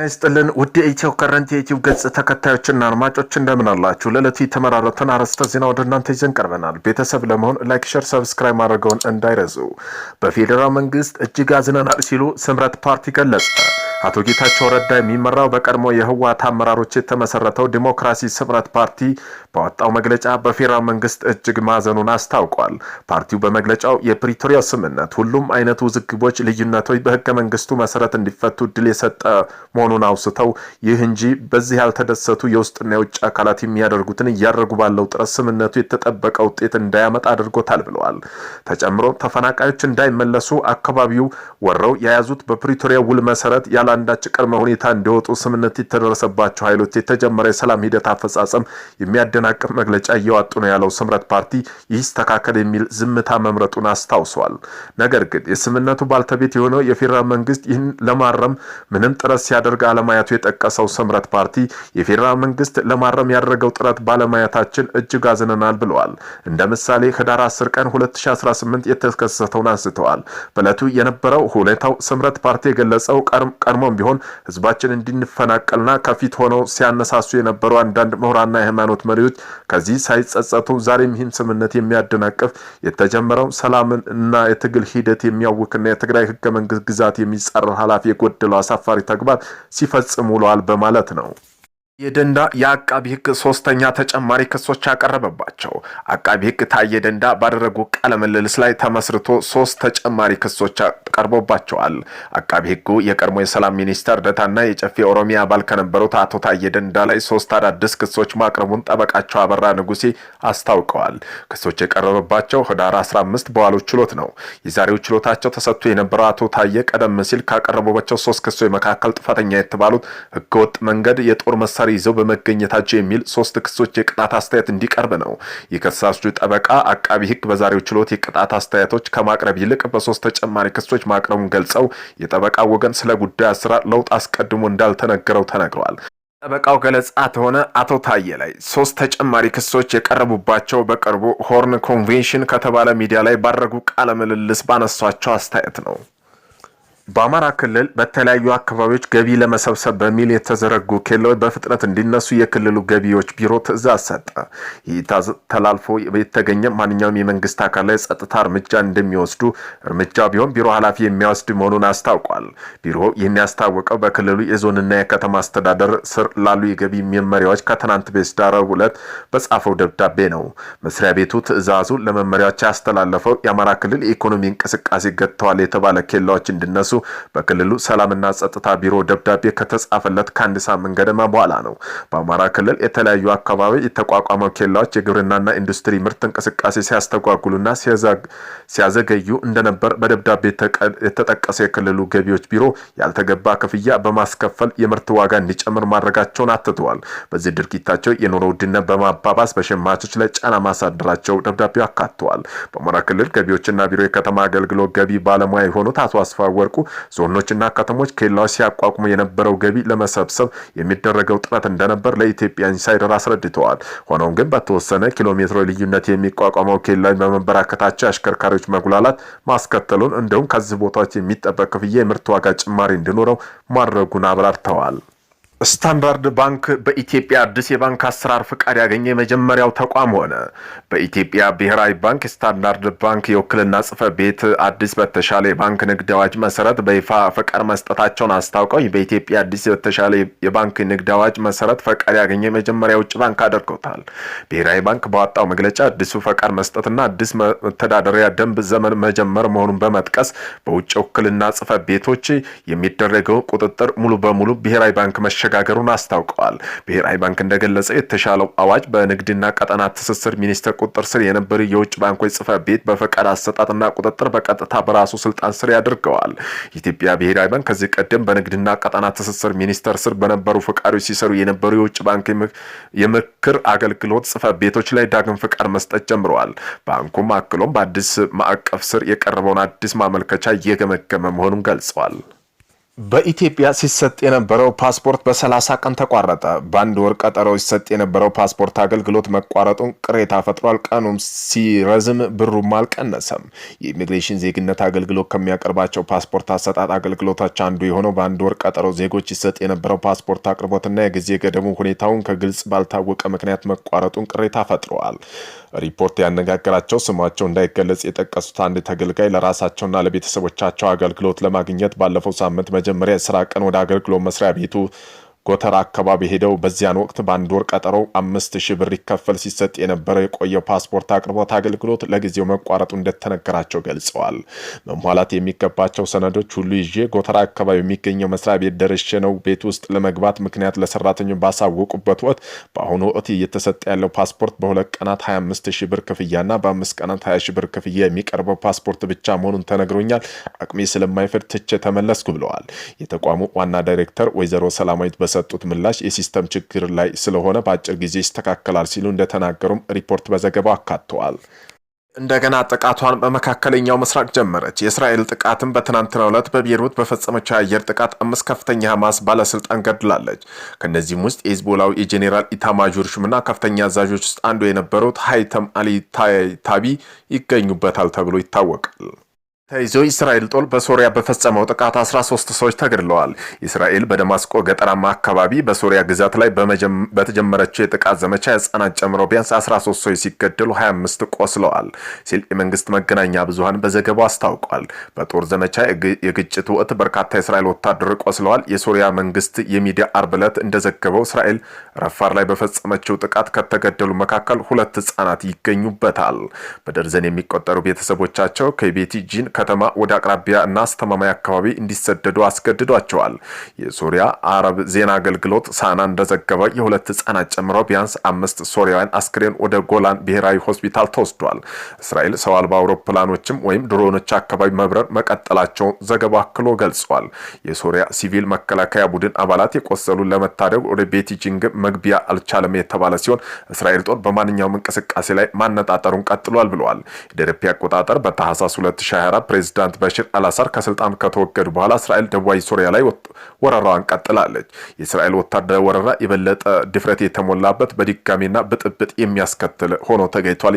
ናይስጥልን ውድ ኢትዮ ከረንት የዩቲዩብ ገጽ ተከታዮችና አድማጮች እንደምን አላችሁ? ለዕለቱ የተመራረጡን አርዕስተ ዜና ወደ እናንተ ይዘን ቀርበናል። ቤተሰብ ለመሆን ላይክ፣ ሼር፣ ሰብስክራይብ ማድረግዎን እንዳይረሱ። በፌዴራል መንግስት እጅግ አዝነናል ሲሉ ስምረት ፓርቲ ገለጸ። አቶ ጌታቸው ረዳ የሚመራው በቀድሞ የህወሓት አመራሮች የተመሰረተው ዲሞክራሲ ስምረት ፓርቲ ባወጣው መግለጫ በፌዴራል መንግስት እጅግ ማዘኑን አስታውቋል። ፓርቲው በመግለጫው የፕሪቶሪያው ስምምነት ሁሉም አይነት ውዝግቦች፣ ልዩነቶች በህገ መንግስቱ መሰረት እንዲፈቱ እድል የሰጠ መሆኑን አውስተው ይህ እንጂ በዚህ ያልተደሰቱ የውስጥና የውጭ አካላት የሚያደርጉትን እያደረጉ ባለው ጥረት ስምምነቱ የተጠበቀ ውጤት እንዳያመጣ አድርጎታል ብለዋል። ተጨምሮ ተፈናቃዮች እንዳይመለሱ አካባቢው ወረው የያዙት በፕሪቶሪያ ውል መሰረት ያለ አንዳች ቅድመ ሁኔታ እንዲወጡ ስምምነት የተደረሰባቸው ኃይሎች የተጀመረ የሰላም ሂደት አፈጻጸም የሚያደናቅፍ መግለጫ እያወጡ ነው ያለው ስምረት ፓርቲ ይስተካከል የሚል ዝምታ መምረጡን አስታውሷል። ነገር ግን የስምምነቱ ባልተቤት የሆነው የፌዴራል መንግስት ይህን ለማረም ምንም ጥረት ሲያደርግ አለማየቱ የጠቀሰው ስምረት ፓርቲ የፌዴራል መንግስት ለማረም ያደረገው ጥረት ባለማየታችን እጅግ አዝነናል ብለዋል። እንደ ምሳሌ ህዳር 10 ቀን 2018 የተከሰተውን አንስተዋል። በዕለቱ የነበረው ሁኔታው ስምረት ፓርቲ የገለጸው ቀድሞም ቢሆን ህዝባችን እንዲፈናቀልና ከፊት ሆነው ሲያነሳሱ የነበሩ አንዳንድ ምሁራንና የሃይማኖት መሪዎች ከዚህ ሳይጸጸቱ ዛሬም ይህን ስምምነት የሚያደናቅፍ የተጀመረው ሰላምን እና የትግል ሂደት የሚያውክና የትግራይ ህገ መንግስት ግዛት የሚጻረር ኃላፊ የጎደለው አሳፋሪ ተግባር ሲፈጽሙ ውለዋል በማለት ነው። የደንዳ የአቃቢ ህግ ሶስተኛ ተጨማሪ ክሶች ያቀረበባቸው አቃቢ ህግ ታየ ደንዳ ባደረጉ ቃለ ምልልስ ላይ ተመስርቶ 3 ተጨማሪ ክሶች ቀርቦባቸዋል። አቃቢ ህጉ የቀድሞ የሰላም ሚኒስተር ደታና የጨፌ ኦሮሚያ አባል ከነበሩት አቶ ታየ ደንዳ ላይ 3 አዳዲስ ክሶች ማቅረቡን ጠበቃቸው አበራ ንጉሴ አስታውቀዋል። ክሶች የቀረበባቸው ህዳር 15 በዋለው ችሎት ነው። የዛሬው ችሎታቸው ተሰጥቶ የነበረው አቶ ታየ ቀደም ሲል ካቀረቡባቸው 3 ክሶች መካከል ጥፋተኛ የተባሉት ህገወጥ መንገድ የጦር መሳሪያ ይዘው በመገኘታቸው የሚል 3 ክሶች የቅጣት አስተያየት እንዲቀርብ ነው። የከሳሹ ጠበቃ አቃቢ ህግ በዛሬው ችሎት የቅጣት አስተያየቶች ከማቅረብ ይልቅ በ3 ተጨማሪ ክሶች ማቅረቡን ገልጸው የጠበቃ ወገን ስለ ጉዳዩ አሰራር ለውጥ አስቀድሞ እንዳልተነገረው ተነግሯል። ጠበቃው ገለጻ ተሆነ አቶ ታየ ላይ 3 ተጨማሪ ክሶች የቀረቡባቸው በቅርቡ ሆርን ኮንቬንሽን ከተባለ ሚዲያ ላይ ባደረጉ ቃለ ምልልስ ባነሷቸው አስተያየት ነው። በአማራ ክልል በተለያዩ አካባቢዎች ገቢ ለመሰብሰብ በሚል የተዘረጉ ኬላዎች በፍጥነት እንዲነሱ የክልሉ ገቢዎች ቢሮ ትዕዛዝ ሰጠ። ይህ ተላልፎ የተገኘ ማንኛውም የመንግስት አካል ላይ ጸጥታ እርምጃ እንደሚወስዱ እርምጃ ቢሆን ቢሮ ኃላፊ የሚያወስድ መሆኑን አስታውቋል። ቢሮ ይህን ያስታወቀው በክልሉ የዞንና የከተማ አስተዳደር ስር ላሉ የገቢ መመሪያዎች ከትናንት በስቲያ ረቡዕ ዕለት በጻፈው ደብዳቤ ነው። መስሪያ ቤቱ ትዕዛዙ ለመመሪያዎች ያስተላለፈው የአማራ ክልል የኢኮኖሚ እንቅስቃሴ ገጥተዋል የተባለ ኬላዎች እንዲነሱ በክልሉ ሰላምና ጸጥታ ቢሮ ደብዳቤ ከተጻፈለት ከአንድ ሳምንት ገደማ በኋላ ነው። በአማራ ክልል የተለያዩ አካባቢ የተቋቋመው ኬላዎች የግብርናና ኢንዱስትሪ ምርት እንቅስቃሴ ሲያስተጓጉሉና ሲያዘገዩ እንደነበር በደብዳቤ የተጠቀሰው የክልሉ ገቢዎች ቢሮ ያልተገባ ክፍያ በማስከፈል የምርት ዋጋ እንዲጨምር ማድረጋቸውን አትተዋል። በዚህ ድርጊታቸው የኑሮ ውድነት በማባባስ በሸማቾች ላይ ጫና ማሳደራቸው ደብዳቤው አካተዋል። በአማራ ክልል ገቢዎችና ቢሮ የከተማ አገልግሎት ገቢ ባለሙያ የሆኑት አቶ አስፋው ወርቁ ዞኖችና ከተሞች ኬላዎች ሲያቋቁሙ የነበረው ገቢ ለመሰብሰብ የሚደረገው ጥረት እንደነበር ለኢትዮጵያ ኢንሳይደር አስረድተዋል። ሆኖም ግን በተወሰነ ኪሎ ሜትሮች ልዩነት የሚቋቋመው ኬላዎች በመበራከታቸው አሽከርካሪዎች መጉላላት ማስከተሉን እንዲሁም ከዚህ ቦታዎች የሚጠበቅ ክፍያ የምርት ዋጋ ጭማሪ እንዲኖረው ማድረጉን አብራርተዋል። ስታንዳርድ ባንክ በኢትዮጵያ አዲስ የባንክ አሰራር ፍቃድ ያገኘ የመጀመሪያው ተቋም ሆነ። በኢትዮጵያ ብሔራዊ ባንክ ስታንዳርድ ባንክ የውክልና ጽሕፈት ቤት አዲስ በተሻለ የባንክ ንግድ አዋጅ መሰረት በይፋ ፈቃድ መስጠታቸውን አስታውቀው በኢትዮጵያ አዲስ በተሻለ የባንክ ንግድ አዋጅ መሰረት ፈቃድ ያገኘ የመጀመሪያ ውጭ ባንክ አድርገውታል። ብሔራዊ ባንክ ባወጣው መግለጫ አዲሱ ፈቃድ መስጠትና አዲስ መተዳደሪያ ደንብ ዘመን መጀመር መሆኑን በመጥቀስ በውጭ ውክልና ጽሕፈት ቤቶች የሚደረገው ቁጥጥር ሙሉ በሙሉ ብሔራዊ ባንክ መሸጋገሩን አስታውቀዋል። ብሔራዊ ባንክ እንደገለጸው የተሻለው አዋጅ በንግድና ቀጠና ትስስር ሚኒስቴር ቁጥጥር ስር የነበሩ የውጭ ባንኮች ጽሕፈት ቤት በፈቃድ አሰጣጥና ቁጥጥር በቀጥታ በራሱ ስልጣን ስር ያደርገዋል። የኢትዮጵያ ብሔራዊ ባንክ ከዚህ ቀደም በንግድና ቀጠና ትስስር ሚኒስቴር ስር በነበሩ ፈቃዶች ሲሰሩ የነበሩ የውጭ ባንክ የምክር አገልግሎት ጽሕፈት ቤቶች ላይ ዳግም ፈቃድ መስጠት ጀምረዋል። ባንኩም አክሎም በአዲስ ማዕቀፍ ስር የቀረበውን አዲስ ማመልከቻ እየገመገመ መሆኑን ገልጸዋል። በኢትዮጵያ ሲሰጥ የነበረው ፓስፖርት በ30 ቀን ተቋረጠ። በአንድ ወር ቀጠሮ ሲሰጥ የነበረው ፓስፖርት አገልግሎት መቋረጡን ቅሬታ ፈጥሯል። ቀኑም ሲረዝም ብሩም አልቀነሰም። የኢሚግሬሽን ዜግነት አገልግሎት ከሚያቀርባቸው ፓስፖርት አሰጣጥ አገልግሎቶች አንዱ የሆነው በአንድ ወር ቀጠሮ ዜጎች ሲሰጥ የነበረው ፓስፖርት አቅርቦትና የጊዜ ገደቡ ሁኔታውን ከግልጽ ባልታወቀ ምክንያት መቋረጡን ቅሬታ ፈጥረዋል። ሪፖርት ያነጋገራቸው ስማቸው እንዳይገለጽ የጠቀሱት አንድ ተገልጋይ ለራሳቸውና ለቤተሰቦቻቸው አገልግሎት ለማግኘት ባለፈው ሳምንት መጀመሪያ የስራ ቀን ወደ አገልግሎት መስሪያ ቤቱ ጎተራ አካባቢ ሄደው በዚያን ወቅት በአንድ ወር ቀጠሮ 5000 ብር ይከፈል ሲሰጥ የነበረው የቆየው ፓስፖርት አቅርቦት አገልግሎት ለጊዜው መቋረጡ እንደተነገራቸው ገልጸዋል። መሟላት የሚገባቸው ሰነዶች ሁሉ ይዤ ጎተራ አካባቢ የሚገኘው መስሪያ ቤት ደርሼ ነው ቤት ውስጥ ለመግባት ምክንያት ለሰራተኞች ባሳወቁበት ወቅት በአሁኑ ወቅት እየተሰጠ ያለው ፓስፖርት በ2 ቀናት 25000 ብር ክፍያና በ5 ቀናት 20000 ብር ክፍያ የሚቀርበው ፓስፖርት ብቻ መሆኑን ተነግሮኛል። አቅሜ ስለማይፈቅድ ትቼ ተመለስኩ ብለዋል። የተቋሙ ዋና ዳይሬክተር ወይዘሮ ሰላማዊት በሰጡት ምላሽ የሲስተም ችግር ላይ ስለሆነ በአጭር ጊዜ ይስተካከላል ሲሉ እንደተናገሩም ሪፖርት በዘገባው አካተዋል። እንደገና ጥቃቷን በመካከለኛው ምስራቅ ጀመረች። የእስራኤል ጥቃትን በትናንትናው ዕለት በቤይሩት በፈጸመችው የአየር ጥቃት 5 ከፍተኛ ሐማስ ባለስልጣን ገድላለች። ከነዚህም ውስጥ የሂዝቦላው የጄኔራል ኢታማዦር ሹምና ከፍተኛ አዛዦች ውስጥ አንዱ የነበሩት ሃይተም አሊ ታቢ ይገኙበታል ተብሎ ይታወቃል። ተይዞ እስራኤል ጦር በሶሪያ በፈጸመው ጥቃት 13 ሰዎች ተገድለዋል። እስራኤል በደማስቆ ገጠራማ አካባቢ በሶሪያ ግዛት ላይ በተጀመረችው የጥቃት ዘመቻ ሕፃናት ጨምሮ ቢያንስ 13 ሰዎች ሲገደሉ 25 ቆስለዋል ሲል የመንግስት መገናኛ ብዙሃን በዘገባው አስታውቋል። በጦር ዘመቻ የግጭቱ ወቅት በርካታ የእስራኤል ወታደሮች ቆስለዋል። የሶሪያ መንግስት የሚዲያ አርብ ዕለት እንደዘገበው እስራኤል ረፋር ላይ በፈጸመችው ጥቃት ከተገደሉ መካከል 2 ሕፃናት ይገኙበታል። በደርዘን የሚቆጠሩ ቤተሰቦቻቸው ከቤቲ ጂን ከተማ ወደ አቅራቢያ እና አስተማማኝ አካባቢ እንዲሰደዱ አስገድዷቸዋል። የሶሪያ አረብ ዜና አገልግሎት ሳና እንደዘገበው የ2 ሕፃናት ጨምሮ ቢያንስ 5 ሶሪያውያን አስክሬን ወደ ጎላን ብሔራዊ ሆስፒታል ተወስዷል። እስራኤል ሰው አልባ አውሮፕላኖችም ወይም ድሮኖች አካባቢ መብረር መቀጠላቸው ዘገባው አክሎ ገልጿል። የሶሪያ ሲቪል መከላከያ ቡድን አባላት የቆሰሉ ለመታደግ ወደ ቤቲጂንግ መግቢያ አልቻለም የተባለ ሲሆን እስራኤል ጦር በማንኛውም እንቅስቃሴ ላይ ማነጣጠሩን ቀጥሏል ብለዋል። የደረፒ አቆጣጠር በታህሳስ 2024 ፕሬዝዳንት በሽር አልአሳድ ከስልጣን ከተወገዱ በኋላ እስራኤል ደቡባዊ ሶሪያ ላይ ወረራዋን ቀጥላለች። የእስራኤል ወታደራዊ ወረራ የበለጠ ድፍረት የተሞላበት በድጋሚና ብጥብጥ የሚያስከትል ሆኖ ተገኝቷል።